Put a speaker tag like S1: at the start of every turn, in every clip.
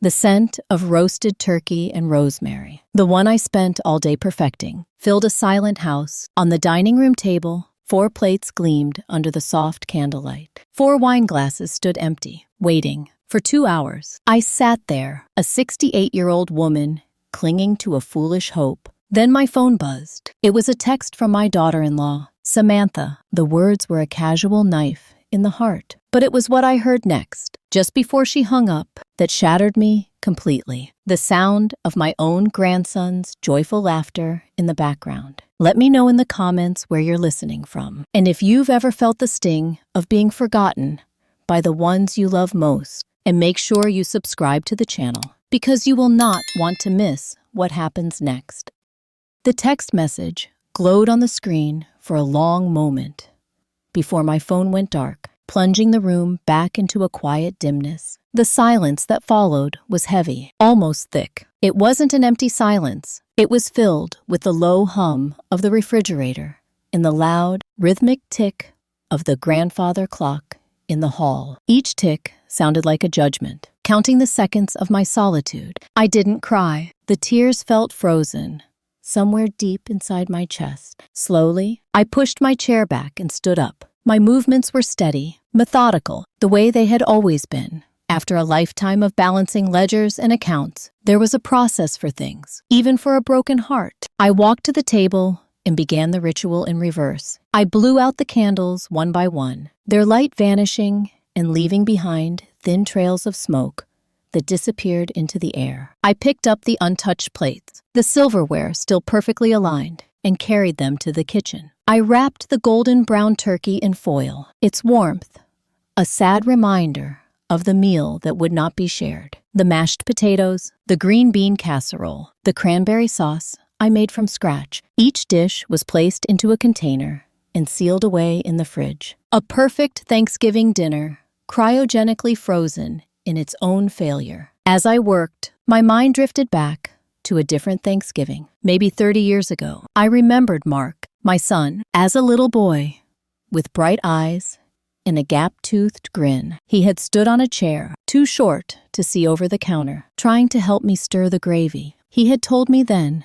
S1: The scent of roasted turkey and rosemary, the one I spent all day perfecting, filled a silent house. On the dining room table, 4 plates gleamed under the soft candlelight. 4 wine glasses stood empty, waiting. For 2 hours, I sat there, a 68-year-old woman, clinging to a foolish hope. Then my phone buzzed. It was a text from my daughter-in-law, Samantha. The words were a casual knife in the heart. But it was what I heard next, just before she hung up, that shattered me completely. The sound of my own grandson's joyful laughter in the background. Let me know in the comments where you're listening from, and if you've ever felt the sting of being forgotten by the ones you love most. And make sure you subscribe to the channel, because you will not want to miss what happens next. The text message glowed on the screen for a long moment before my phone went dark, plunging the room back into a quiet dimness. The silence that followed was heavy, almost thick. It wasn't an empty silence. It was filled with the low hum of the refrigerator and the loud, rhythmic tick of the grandfather clock in the hall. Each tick sounded like a judgment, counting the seconds of my solitude. I didn't cry. The tears felt frozen, somewhere deep inside my chest. Slowly, I pushed my chair back and stood up. My movements were steady, methodical, the way they had always been. After a lifetime of balancing ledgers and accounts, there was a process for things, even for a broken heart. I walked to the table and began the ritual in reverse. I blew out the candles one by one, their light vanishing and leaving behind thin trails of smoke that disappeared into the air. I picked up the untouched plates, the silverware still perfectly aligned, and carried them to the kitchen. I wrapped the golden brown turkey in foil, its warmth a sad reminder of the meal that would not be shared. The mashed potatoes, the green bean casserole, the cranberry sauce I made from scratch. Each dish was placed into a container and sealed away in the fridge. A perfect Thanksgiving dinner, cryogenically frozen in its own failure. As I worked, my mind drifted back to a different Thanksgiving, maybe 30 years ago. I remembered Mark, my son, as a little boy, with bright eyes and a gap-toothed grin. He had stood on a chair, too short to see over the counter, trying to help me stir the gravy. He had told me then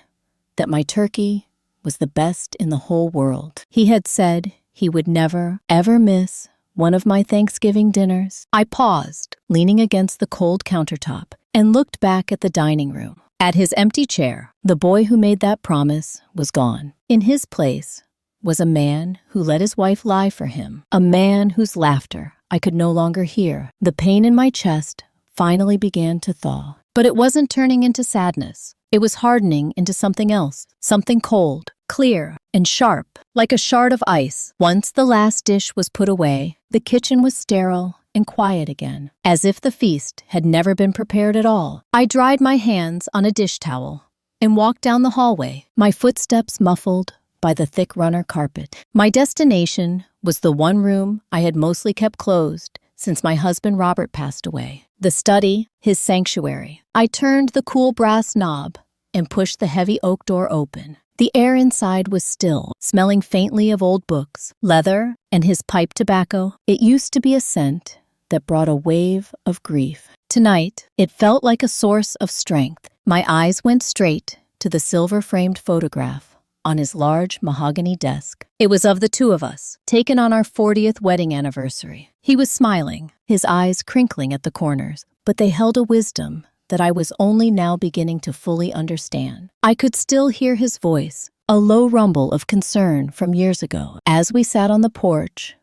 S1: that my turkey was the best in the whole world. He had said he would never, ever miss one of my Thanksgiving dinners. I paused, leaning against the cold countertop, and looked back at the dining room. At his empty chair, the boy who made that promise was gone. In his place was a man who let his wife lie for him, a man whose laughter I could no longer hear. The pain in my chest finally began to thaw. But it wasn't turning into sadness. It was hardening into something else, something cold, clear, and sharp, like a shard of ice. Once the last dish was put away, the kitchen was sterile and quiet again, as if the feast had never been prepared at all. I dried my hands on a dish towel and walked down the hallway, my footsteps muffled by the thick runner carpet. My destination was the one room I had mostly kept closed since my husband Robert passed away. The study, his sanctuary. I turned the cool brass knob and pushed the heavy oak door open. The air inside was still, smelling faintly of old books, leather, and his pipe tobacco. It used to be a scent that brought a wave of grief. Tonight, it felt like a source of strength. My eyes went straight to the silver-framed photograph on his large mahogany desk. It was of the two of us, taken on our 40th wedding anniversary. He was smiling, his eyes crinkling at the corners, but they held a wisdom that I was only now beginning to fully understand. I could still hear his voice, a low rumble of concern from years ago. As we sat on the porch,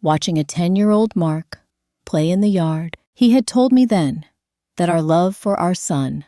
S1: watching a 10-year-old Mark play in the yard, he had told me then that our love for our son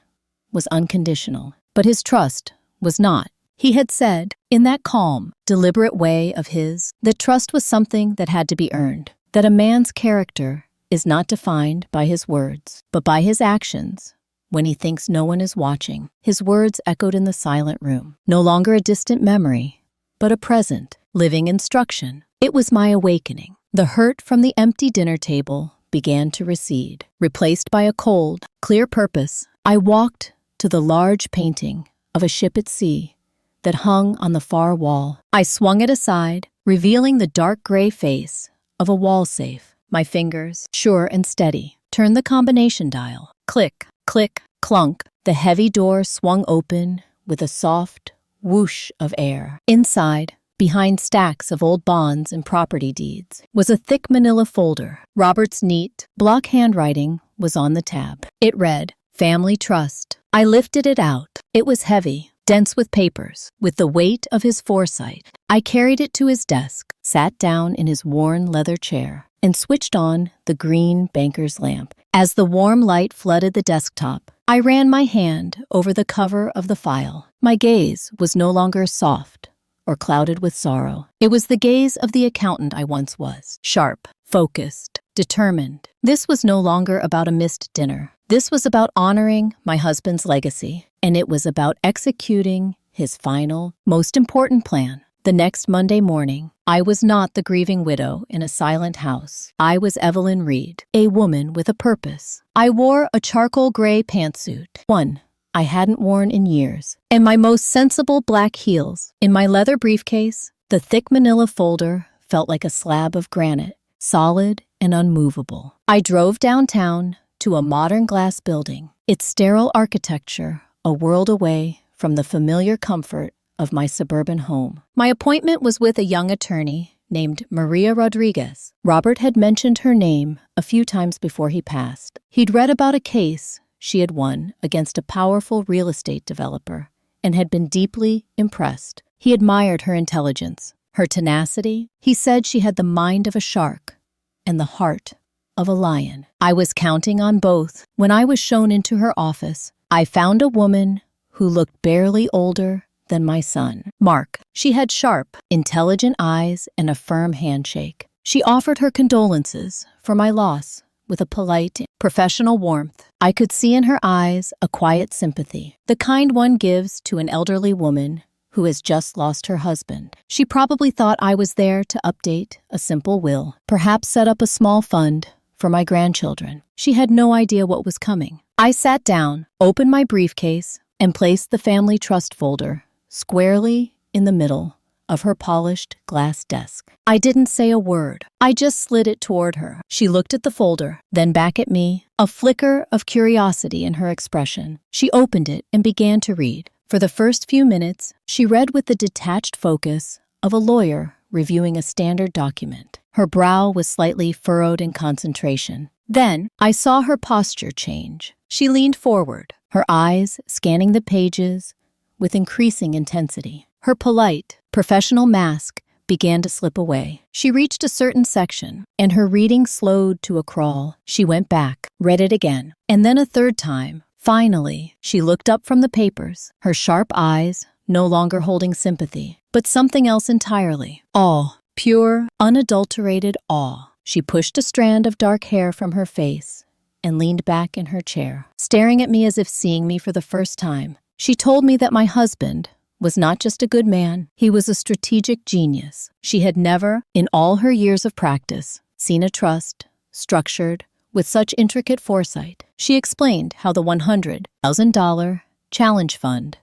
S1: was unconditional, but his trust was not. He had said, in that calm, deliberate way of his, that trust was something that had to be earned, that a man's character is not defined by his words, but by his actions when he thinks no one is watching. His words echoed in the silent room, no longer a distant memory, but a present, living instruction. It was my awakening. The hurt from the empty dinner table began to recede, replaced by a cold, clear purpose. I walked to the large painting of a ship at sea that hung on the far wall. I swung it aside, revealing the dark gray face of a wall safe. My fingers, sure and steady, turned the combination dial. Click. Click, clunk, the heavy door swung open with a soft whoosh of air. Inside, behind stacks of old bonds and property deeds, was a thick manila folder. Robert's neat, block handwriting was on the tab. It read, Family Trust. I lifted it out. It was heavy, dense with papers, with the weight of his foresight. I carried it to his desk, sat down in his worn leather chair, and switched on the green banker's lamp. As the warm light flooded the desktop, I ran my hand over the cover of the file. My gaze was no longer soft or clouded with sorrow. It was the gaze of the accountant I once was. Sharp, focused, determined. This was no longer about a missed dinner. This was about honoring my husband's legacy, and it was about executing his final, most important plan. The next Monday morning, I was not the grieving widow in a silent house. I was Evelyn Reed, a woman with a purpose. I wore a charcoal gray pantsuit, one I hadn't worn in years, and my most sensible black heels. In my leather briefcase, the thick manila folder felt like a slab of granite, solid and unmovable. I drove downtown to a modern glass building, its sterile architecture a world away from the familiar comfort of my suburban home. My appointment was with a young attorney named Maria Rodriguez. Robert had mentioned her name a few times before he passed. He'd read about a case she had won against a powerful real estate developer and had been deeply impressed. He admired her intelligence, her tenacity. He said she had the mind of a shark and the heart of a lion. I was counting on both. When I was shown into her office, I found a woman who looked barely older than my son, Mark. She had sharp, intelligent eyes and a firm handshake. She offered her condolences for my loss with a polite, professional warmth. I could see in her eyes a quiet sympathy, the kind one gives to an elderly woman who has just lost her husband. She probably thought I was there to update a simple will, perhaps set up a small fund for my grandchildren. She had no idea what was coming. I sat down, opened my briefcase, and placed the family trust folder squarely in the middle of her polished glass desk. I didn't say a word. I just slid it toward her. She looked at the folder, then back at me, a flicker of curiosity in her expression. She opened it and began to read. For the first few minutes, she read with the detached focus of a lawyer reviewing a standard document. Her brow was slightly furrowed in concentration. Then, I saw her posture change. She leaned forward, her eyes scanning the pages with increasing intensity. Her polite, professional mask began to slip away. She reached a certain section, and her reading slowed to a crawl. She went back, read it again, and then a third time. Finally, she looked up from the papers, her sharp eyes no longer holding sympathy, but something else entirely. Awe, pure, unadulterated awe. She pushed a strand of dark hair from her face and leaned back in her chair, staring at me as if seeing me for the first time. She told me that my husband was not just a good man, he was a strategic genius. She had never, in all her years of practice, seen a trust structured with such intricate foresight. She explained how the $100,000 challenge fund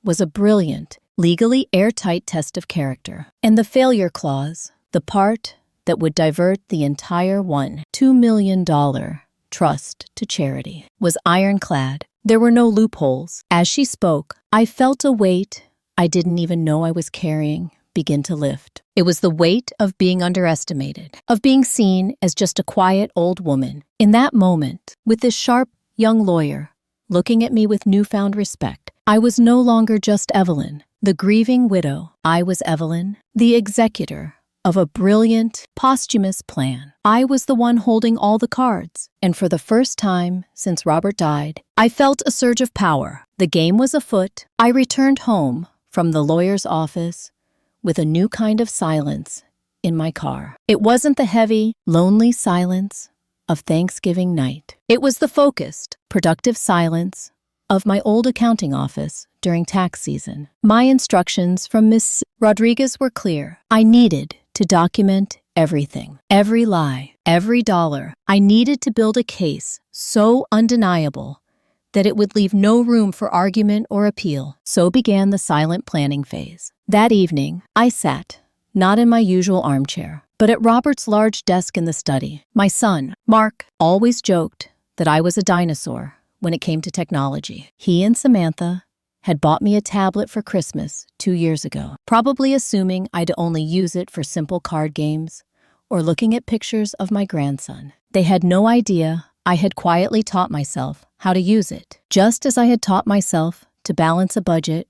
S1: was a brilliant, legally airtight test of character, and the failure clause, the part that would divert the entire $2 million trust to charity, was ironclad. There were no loopholes. As she spoke, I felt a weight I didn't even know I was carrying begin to lift. It was the weight of being underestimated, of being seen as just a quiet old woman. In that moment, with this sharp young lawyer looking at me with newfound respect, I was no longer just Evelyn, the grieving widow. I was Evelyn, the executor of a brilliant, posthumous plan. I was the one holding all the cards, and for the first time since Robert died, I felt a surge of power. The game was afoot. I returned home from the lawyer's office with a new kind of silence in my car. It wasn't the heavy, lonely silence of Thanksgiving night. It was the focused, productive silence of my old accounting office during tax season. My instructions from Miss Rodriguez were clear. I needed to document everything, every lie, every dollar. I needed to build a case so undeniable that it would leave no room for argument or appeal. So began the silent planning phase. That evening, I sat, not in my usual armchair, but at Robert's large desk in the study. My son, Mark, always joked that I was a dinosaur when it came to technology. He and Samantha had bought me a tablet for Christmas 2 years ago, probably assuming I'd only use it for simple card games or looking at pictures of my grandson. They had no idea I had quietly taught myself how to use it, just as I had taught myself to balance a budget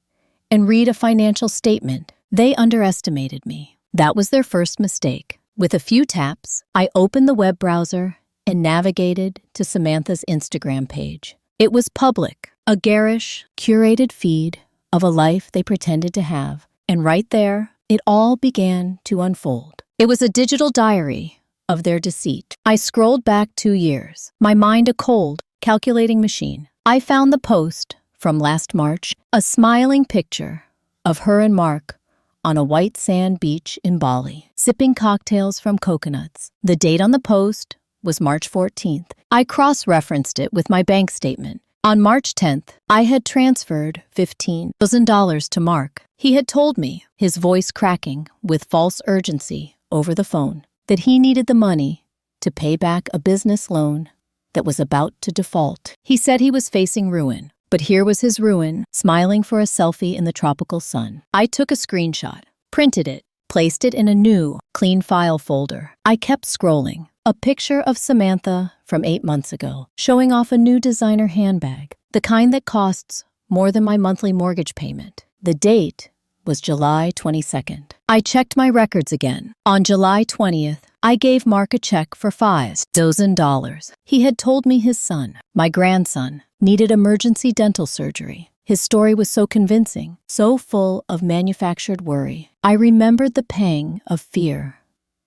S1: and read a financial statement. They underestimated me. That was their first mistake. With a few taps, I opened the web browser and navigated to Samantha's Instagram page. It was public, a garish, curated feed of a life they pretended to have. And right there, it all began to unfold. It was a digital diary of their deceit. I scrolled back 2 years, my mind a cold, calculating machine. I found the post from last March, a smiling picture of her and Mark on a white sand beach in Bali, sipping cocktails from coconuts. The date on the post was March 14th. I cross-referenced it with my bank statement. On March 10th, I had transferred $15,000 to Mark. He had told me, his voice cracking with false urgency over the phone, that he needed the money to pay back a business loan that was about to default. He said he was facing ruin, but here was his ruin, smiling for a selfie in the tropical sun. I took a screenshot, printed it, placed it in a new, clean file folder. I kept scrolling. A picture of Samantha from 8 months ago, showing off a new designer handbag, the kind that costs more than my monthly mortgage payment. The date was July 22nd. I checked my records again. On July 20th, I gave Mark a check for $5,000. He had told me his son, my grandson, needed emergency dental surgery. His story was so convincing, so full of manufactured worry. I remembered the pang of fear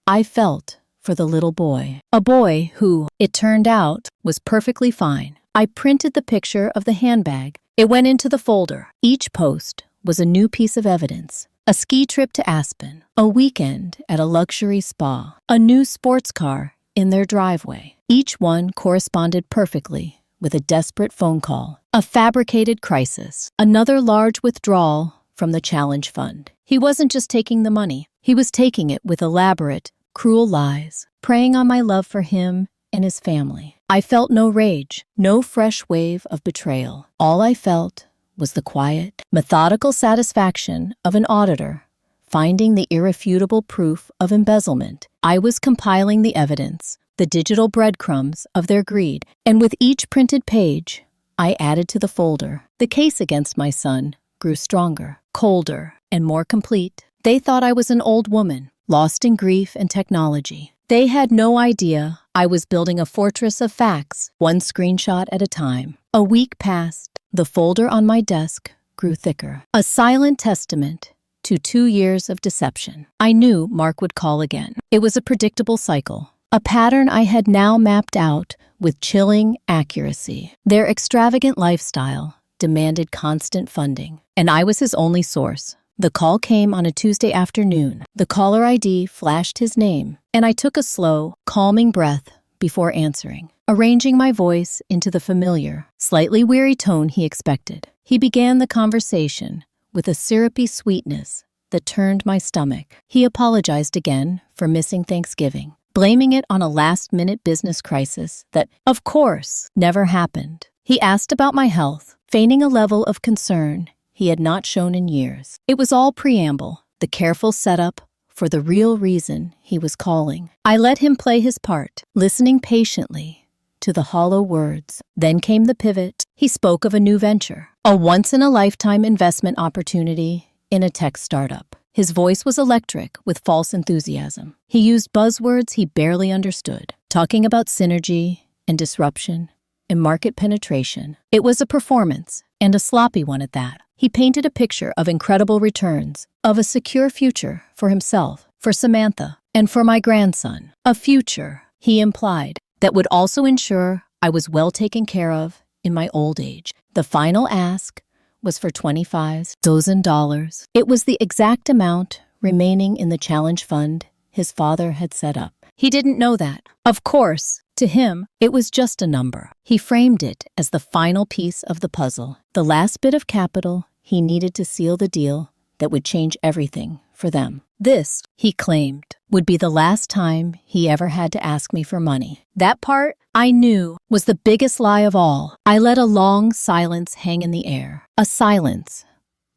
S1: I felt for the little boy. A boy who, it turned out, was perfectly fine. I printed the picture of the handbag. It went into the folder. Each post was a new piece of evidence. A ski trip to Aspen, a weekend at a luxury spa, a new sports car in their driveway. Each one corresponded perfectly with a desperate phone call, a fabricated crisis, another large withdrawal from the challenge fund. He wasn't just taking the money. He was taking it with elaborate, cruel lies, preying on my love for him and his family. I felt no rage, no fresh wave of betrayal. All I felt was the quiet, methodical satisfaction of an auditor finding the irrefutable proof of embezzlement. I was compiling the evidence, the digital breadcrumbs of their greed, and with each printed page I added to the folder, the case against my son grew stronger, colder, and more complete. They thought I was an old woman, lost in grief and technology. They had no idea I was building a fortress of facts, one screenshot at a time. A week passed. The folder on my desk grew thicker, a silent testament to 2 years of deception. I knew Mark would call again. It was a predictable cycle, a pattern I had now mapped out with chilling accuracy. Their extravagant lifestyle demanded constant funding, and I was his only source. The call came on a Tuesday afternoon. The caller ID flashed his name, and I took a slow, calming breath before answering, arranging my voice into the familiar, slightly weary tone he expected. He began the conversation with a syrupy sweetness that turned my stomach. He apologized again for missing Thanksgiving, blaming it on a last-minute business crisis that, of course, never happened. He asked about my health, feigning a level of concern he had not shown in years. It was all preamble, the careful setup for the real reason he was calling. I let him play his part, listening patiently to the hollow words. Then came the pivot. He spoke of a new venture, a once-in-a-lifetime investment opportunity in a tech startup. His voice was electric with false enthusiasm. He used buzzwords he barely understood, talking about synergy and disruption and market penetration. It was a performance, and a sloppy one at that. He painted a picture of incredible returns, of a secure future for himself, for Samantha, and for my grandson. A future, he implied, that would also ensure I was well taken care of in my old age. The final ask was for $25,000. It was the exact amount remaining in the challenge fund his father had set up. He didn't know that. Of course, to him, it was just a number. He framed it as the final piece of the puzzle, the last bit of capital he needed to seal the deal that would change everything for them. This, he claimed, would be the last time he ever had to ask me for money. That part, I knew, was the biggest lie of all. I let a long silence hang in the air. A silence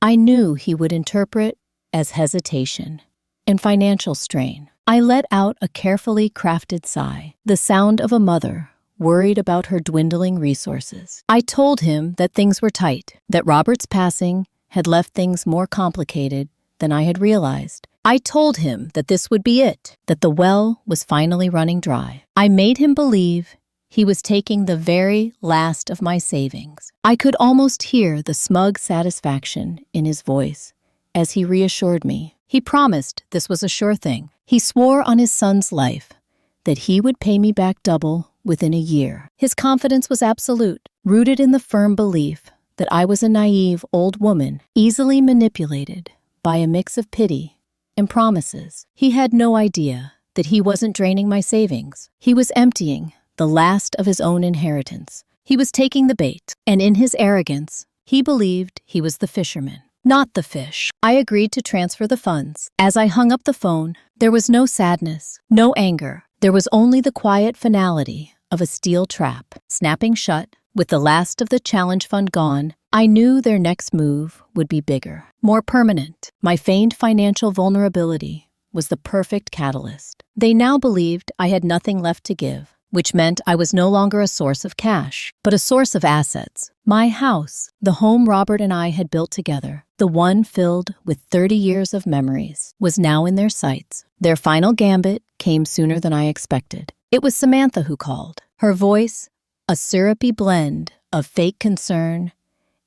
S1: I knew he would interpret as hesitation and financial strain. I let out a carefully crafted sigh, the sound of a mother worried about her dwindling resources. I told him that things were tight, that Robert's passing had left things more complicated than I had realized. I told him that this would be it, that the well was finally running dry. I made him believe he was taking the very last of my savings. I could almost hear the smug satisfaction in his voice as he reassured me. He promised this was a sure thing. He swore on his son's life that he would pay me back double within a year. His confidence was absolute, rooted in the firm belief that I was a naive old woman, easily manipulated by a mix of pity and promises. He had no idea that he wasn't draining my savings. He was emptying the last of his own inheritance. He was taking the bait, and in his arrogance, he believed he was the fisherman, not the fish. I agreed to transfer the funds. As I hung up the phone, there was no sadness, no anger. There was only the quiet finality of a steel trap, snapping shut. With the last of the challenge fund gone, I knew their next move would be bigger, more permanent. My feigned financial vulnerability was the perfect catalyst. They now believed I had nothing left to give, which meant I was no longer a source of cash, but a source of assets. My house, the home Robert and I had built together, the one filled with 30 years of memories, was now in their sights. Their final gambit came sooner than I expected. It was Samantha who called. Her voice, a syrupy blend of fake concern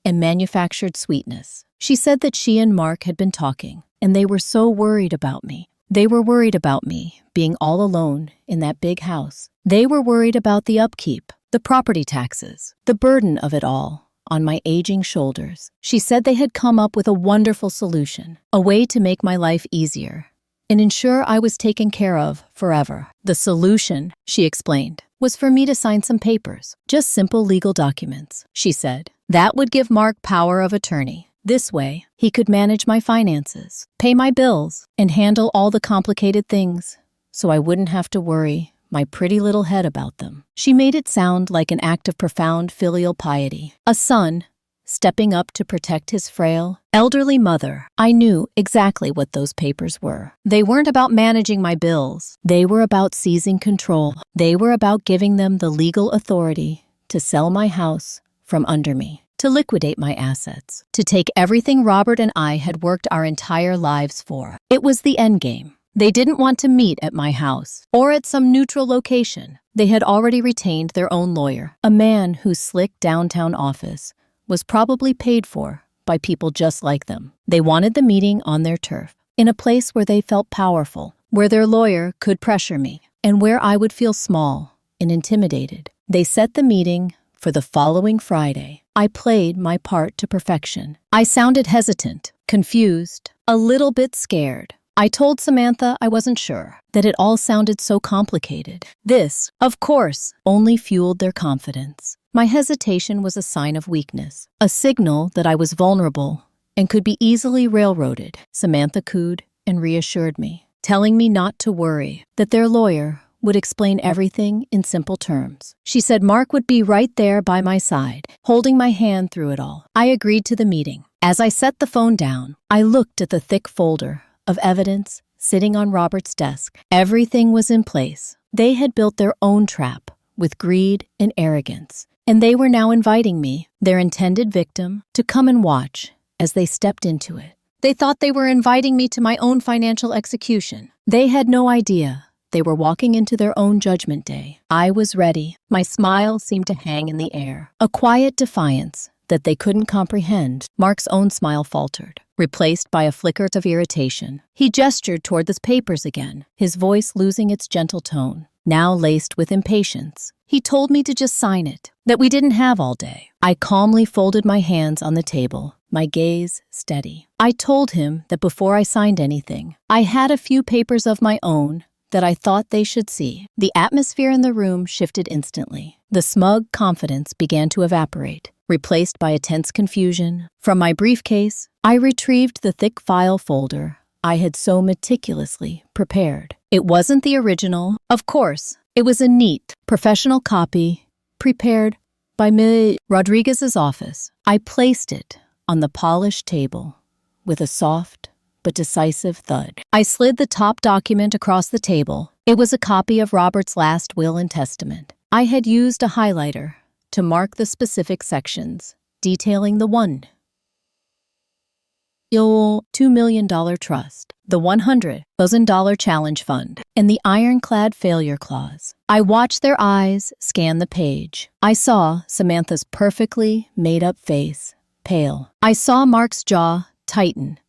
S1: and manufactured sweetness. She said that she and Mark had been talking, and they were so worried about me. They were worried about me being all alone in that big house. They were worried about the upkeep, the property taxes, the burden of it all on my aging shoulders. She said they had come up with a wonderful solution, a way to make my life easier and ensure I was taken care of forever. The solution, she explained, was for me to sign some papers, just simple legal documents. She said that would give Mark power of attorney. This way, he could manage my finances, pay my bills, and handle all the complicated things, so I wouldn't have to worry my pretty little head about them. She made it sound like an act of profound filial piety, a son stepping up to protect his frail, elderly mother. I knew exactly what those papers were. They weren't about managing my bills. They were about seizing control. They were about giving them the legal authority to sell my house from under me, to liquidate my assets, to take everything Robert and I had worked our entire lives for. It was the endgame. They didn't want to meet at my house or at some neutral location. They had already retained their own lawyer, a man whose slick downtown office was probably paid for by people just like them. They wanted the meeting on their turf, in a place where they felt powerful, where their lawyer could pressure me, and where I would feel small and intimidated. They set the meeting for the following Friday. I played my part to perfection. I sounded hesitant, confused, a little bit scared. I told Samantha I wasn't sure, that it all sounded so complicated. This, of course, only fueled their confidence. My hesitation was a sign of weakness, a signal that I was vulnerable and could be easily railroaded. Samantha cooed and reassured me, telling me not to worry, that their lawyer would explain everything in simple terms. She said Mark would be right there by my side, holding my hand through it all. I agreed to the meeting. As I set the phone down, I looked at the thick folder of evidence sitting on Robert's desk. Everything was in place. They had built their own trap with greed and arrogance, and they were now inviting me, their intended victim, to come and watch as they stepped into it. They thought they were inviting me to my own financial execution. They had no idea they were walking into their own judgment day. I was ready. My smile seemed to hang in the air, a quiet defiance that they couldn't comprehend. Mark's own smile faltered, replaced by a flicker of irritation. He gestured toward the papers again, his voice losing its gentle tone, now laced with impatience. He told me to just sign it, that we didn't have all day. I calmly folded my hands on the table, my gaze steady. I told him that before I signed anything, I had a few papers of my own that I thought they should see. The atmosphere in the room shifted instantly. The smug confidence began to evaporate. replaced by a tense confusion. From my briefcase, I retrieved the thick file folder I had so meticulously prepared. It wasn't the original, of course. It was a neat, professional copy, prepared by Ms. Rodriguez's office. I placed it on the polished table with a soft but decisive thud. I slid the top document across the table. It was a copy of Robert's last will and testament. I had used a highlighter to mark the specific sections, detailing the $2 million trust, the $100,000 challenge fund, and the ironclad failure clause. I watched their eyes scan the page. I saw Samantha's perfectly made-up face pale. I saw Mark's jaw tighten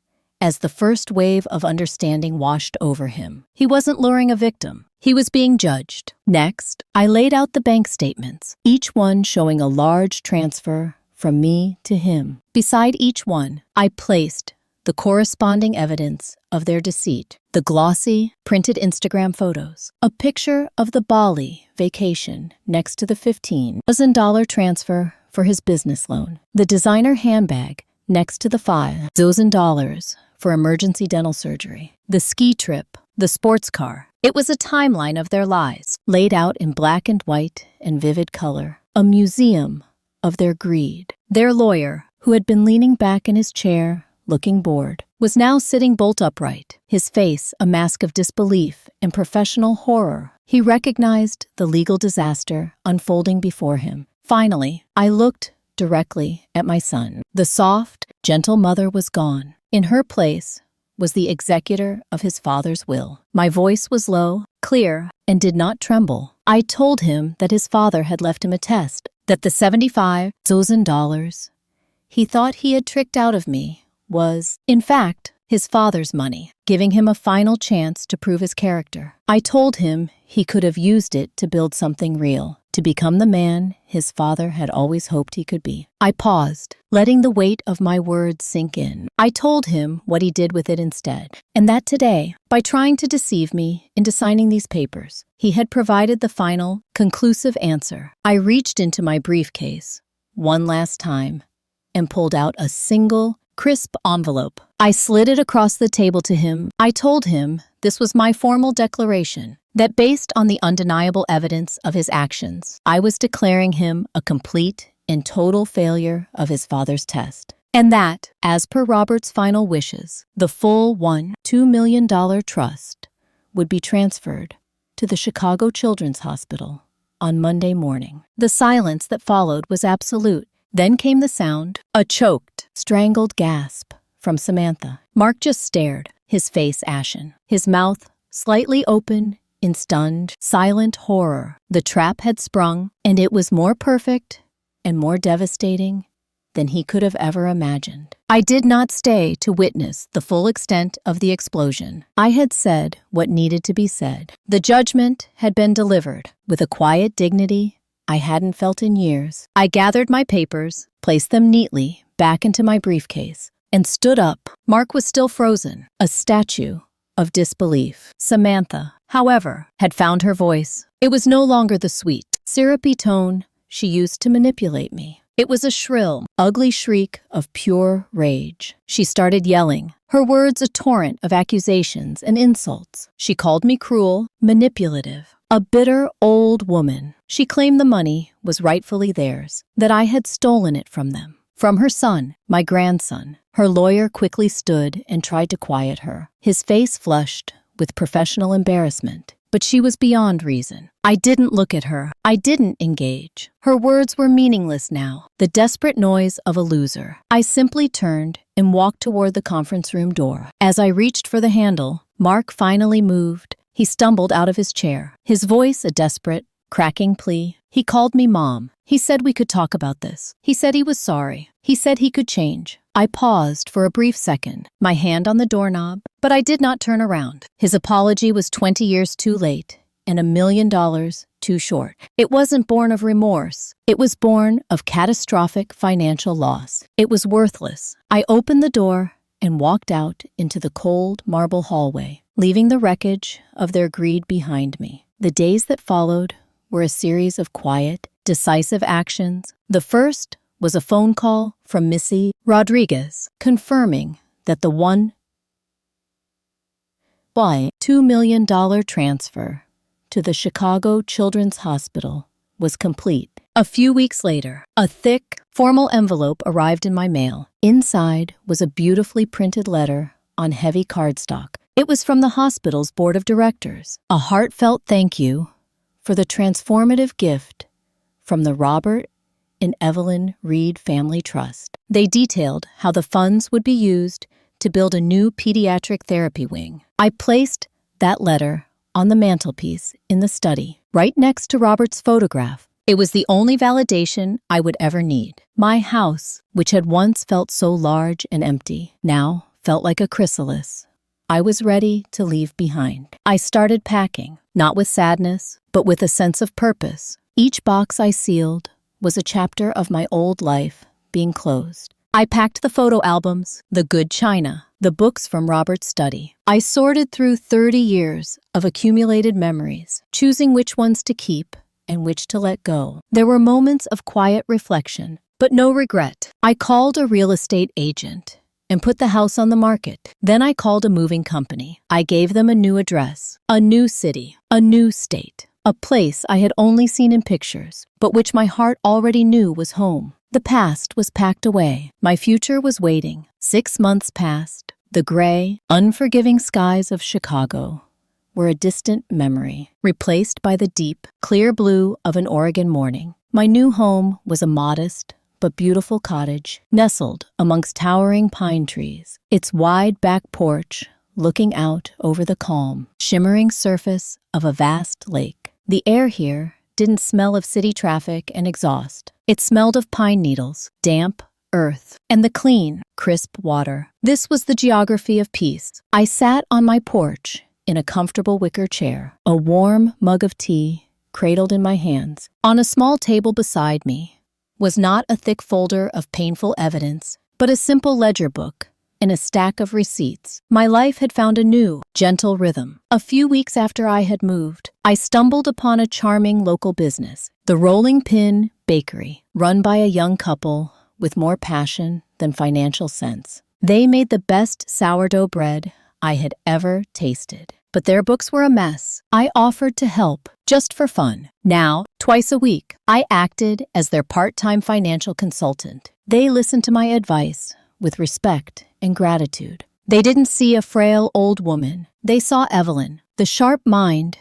S1: as the first wave of understanding washed over him. He wasn't luring a victim. He was being judged. Next, I laid out the bank statements, each one showing a large transfer from me to him. Beside each one, I placed the corresponding evidence of their deceit, the glossy, printed Instagram photos, a picture of the Bali vacation next to the $15,000 transfer for his business loan, the designer handbag next to the $5,000 for emergency dental surgery, the ski trip, the sports car. It was a timeline of their lives, laid out in black and white and vivid color, a museum of their greed. Their lawyer, who had been leaning back in his chair, looking bored, was now sitting bolt upright, his face a mask of disbelief and professional horror. He recognized the legal disaster unfolding before him. Finally, I looked directly at my son. The soft, gentle mother was gone. In her place was the executor of his father's will. My voice was low, clear, and did not tremble. I told him that his father had left him a test, that the $75,000 he thought he had tricked out of me was, in fact, his father's money, giving him a final chance to prove his character. I told him he could have used it to build something real, to become the man his father had always hoped he could be. I paused, letting the weight of my words sink in. I told him what he did with it instead, and that today, by trying to deceive me into signing these papers, he had provided the final, conclusive answer. I reached into my briefcase one last time and pulled out a single, crisp envelope. I slid it across the table to him. I told him this was my formal declaration, that based on the undeniable evidence of his actions, I was declaring him a complete and total failure of his father's test, and that, as per Robert's final wishes, the full $2 million trust would be transferred to the Chicago Children's Hospital on Monday morning. The silence that followed was absolute. Then came the sound, a choked, strangled gasp from Samantha. Mark just stared, his face ashen, his mouth slightly open in stunned, silent horror. The trap had sprung, and it was more perfect and more devastating than he could have ever imagined. I did not stay to witness the full extent of the explosion. I had said what needed to be said. The judgment had been delivered with a quiet dignity I hadn't felt in years. I gathered my papers, placed them neatly back into my briefcase, and stood up. Mark was still frozen, a statue of disbelief. Samantha, however, had found her voice. It was no longer the sweet, syrupy tone she used to manipulate me. It was a shrill, ugly shriek of pure rage. She started yelling, her words a torrent of accusations and insults. She called me cruel, manipulative, a bitter old woman. She claimed the money was rightfully theirs, that I had stolen it from them. From her son, my grandson. Her lawyer quickly stood and tried to quiet her. His face flushed with professional embarrassment, but she was beyond reason. I didn't look at her. I didn't engage. Her words were meaningless now, the desperate noise of a loser. I simply turned and walked toward the conference room door. As I reached for the handle, Mark finally moved. He stumbled out of his chair, his voice a desperate, cracking plea. He called me Mom. He said we could talk about this. He said he was sorry. He said he could change. I paused for a brief second, my hand on the doorknob, but I did not turn around. His apology was 20 years too late and $1 million too short. It wasn't born of remorse. It was born of catastrophic financial loss. It was worthless. I opened the door and walked out into the cold marble hallway, leaving the wreckage of their greed behind me. The days that followed were a series of quiet, decisive actions. The first was a phone call from Missy Rodriguez confirming that the $1.2 million transfer to the Chicago Children's Hospital was complete. A few weeks later, a thick, formal envelope arrived in my mail. Inside was a beautifully printed letter on heavy cardstock. It was from the hospital's board of directors, a heartfelt thank you for the transformative gift from the Robert and Evelyn Reed Family Trust. They detailed how the funds would be used to build a new pediatric therapy wing. I placed that letter on the mantelpiece in the study, right next to Robert's photograph. It was the only validation I would ever need. My house, which had once felt so large and empty, now felt like a chrysalis I was ready to leave behind. I started packing, not with sadness, but with a sense of purpose. Each box I sealed was a chapter of my old life being closed. I packed the photo albums, the good china, the books from Robert's study. I sorted through 30 years of accumulated memories, choosing which ones to keep and which to let go. There were moments of quiet reflection, but no regret. I called a real estate agent and put the house on the market. Then I called a moving company. I gave them a new address, a new city, a new state, a place I had only seen in pictures, but which my heart already knew was home. The past was packed away. My future was waiting. 6 months passed. The gray, unforgiving skies of Chicago were a distant memory, replaced by the deep, clear blue of an Oregon morning. My new home was a modest but beautiful cottage, nestled amongst towering pine trees, its wide back porch looking out over the calm, shimmering surface of a vast lake. The air here didn't smell of city traffic and exhaust. It smelled of pine needles, damp earth, and the clean, crisp water. This was the geography of peace. I sat on my porch in a comfortable wicker chair, a warm mug of tea cradled in my hands. On a small table beside me was not a thick folder of painful evidence, but a simple ledger book and a stack of receipts. My life had found a new, gentle rhythm. A few weeks after I had moved, I stumbled upon a charming local business, the Rolling Pin Bakery, run by a young couple with more passion than financial sense. They made the best sourdough bread I had ever tasted. But their books were a mess. I offered to help, just for fun. Now, twice a week, I acted as their part-time financial consultant. They listened to my advice with respect and gratitude. They didn't see a frail old woman. They saw Evelyn, the sharp mind,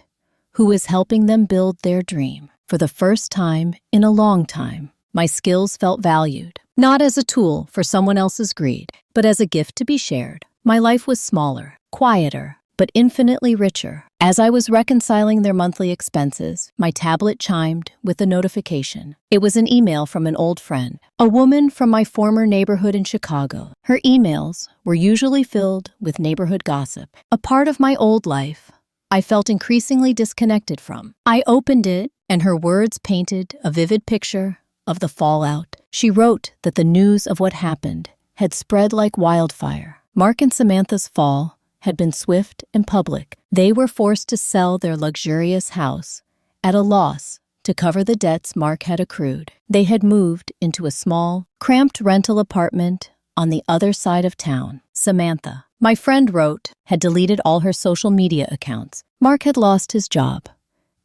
S1: who was helping them build their dream. For the first time in a long time, my skills felt valued, not as a tool for someone else's greed, but as a gift to be shared. My life was smaller, quieter, but infinitely richer. As I was reconciling their monthly expenses, my tablet chimed with a notification. It was an email from an old friend, a woman from my former neighborhood in Chicago. Her emails were usually filled with neighborhood gossip, a part of my old life I felt increasingly disconnected from. I opened it, and her words painted a vivid picture of the fallout. She wrote that the news of what happened had spread like wildfire. Mark and Samantha's fall had been swift and public. They were forced to sell their luxurious house at a loss to cover the debts Mark had accrued. They had moved into a small, cramped rental apartment on the other side of town. Samantha, my friend wrote, had deleted all her social media accounts. Mark had lost his job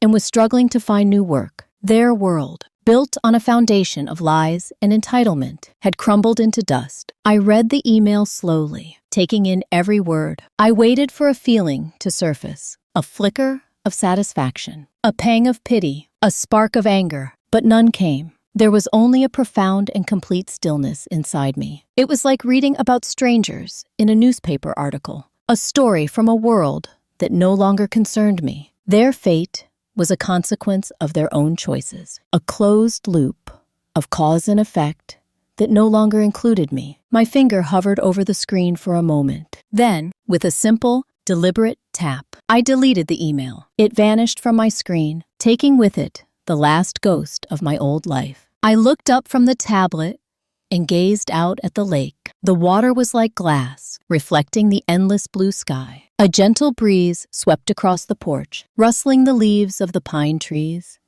S1: and was struggling to find new work. Their world, built on a foundation of lies and entitlement, had crumbled into dust. I read the email slowly, taking in every word. I waited for a feeling to surface, a flicker of satisfaction, a pang of pity, a spark of anger, but none came. There was only a profound and complete stillness inside me. It was like reading about strangers in a newspaper article, a story from a world that no longer concerned me. Their fate was a consequence of their own choices, a closed loop of cause and effect that no longer included me. My finger hovered over the screen for a moment. Then, with a simple, deliberate tap, I deleted the email. It vanished from my screen, taking with it the last ghost of my old life. I looked up from the tablet and gazed out at the lake. The water was like glass, reflecting the endless blue sky. A gentle breeze swept across the porch, rustling the leaves of the pine trees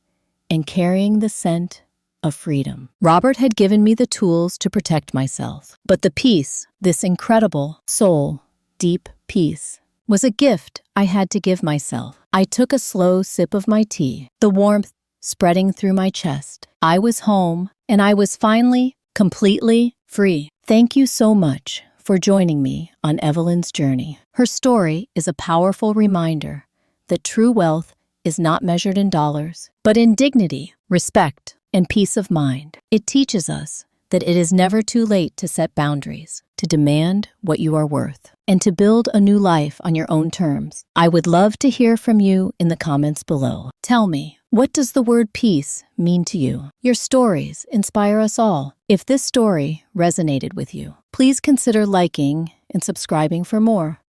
S1: and carrying the scent of freedom. Robert had given me the tools to protect myself. But the peace, this incredible, soul, deep peace, was a gift I had to give myself. I took a slow sip of my tea, the warmth spreading through my chest. I was home, and I was finally, completely free. Thank you so much for joining me on Evelyn's journey. Her story is a powerful reminder that true wealth is not measured in dollars, but in dignity, respect, and peace of mind. It teaches us that it is never too late to set boundaries, to demand what you are worth, and to build a new life on your own terms. I would love to hear from you in the comments below. Tell me, what does the word peace mean to you? Your stories inspire us all. If this story resonated with you, please consider liking and subscribing for more.